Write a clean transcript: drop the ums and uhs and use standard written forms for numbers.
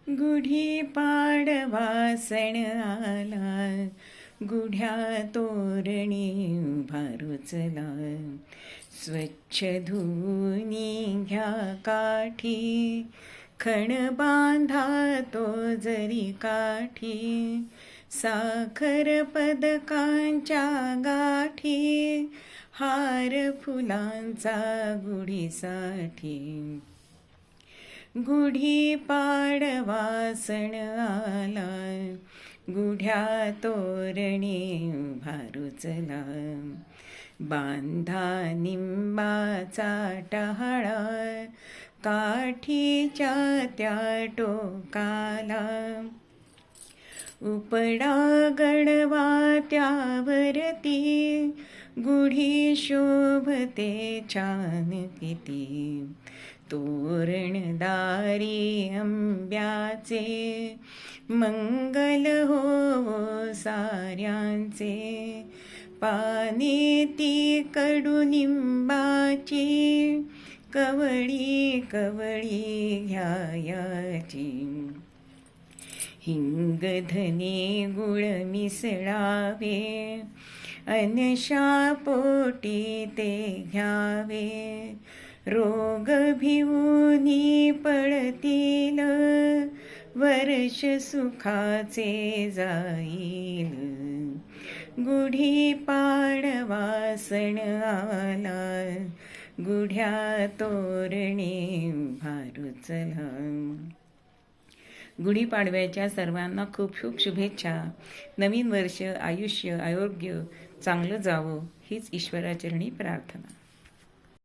गुढी पाडवा सण आला, गुढ्या तोरणी उभा रुचला. स्वच्छ धुनी घ्या काठी, खण बांधा तो जरी काठी. साखर पदकांच्या गाठी, हार फुलांचा गुढीसाठी. गुढी पाडवा सण आला, गुढ्या तोरणी उभा रुचला. बांधा निंबाचा टहाळा, काठीच्या त्या टोकाला. उपडा गडवा त्यावरती, गुढी शोभते छान किती. तोरणदारी आंब्याचे, मंगल हो साऱ्यांचे. पाने ती कडुनिंबाची, कवळी कवळी घ्यायाची. हिंग धने गुळ मिसळावे, अनशा पोटी ते घ्यावे. रोग भिवूनी पळतील, वर्ष सुखाचे जाईल. गुढी पाडवा सण आला, गुढ्या तोरणे उभा रुचला. गुढीपाडव्याच्या सर्वांना खूप खूप शुभेच्छा. नवीन वर्ष आयुष्य आरोग्य चांगलं जावं हीच ईश्वराचरणी प्रार्थना.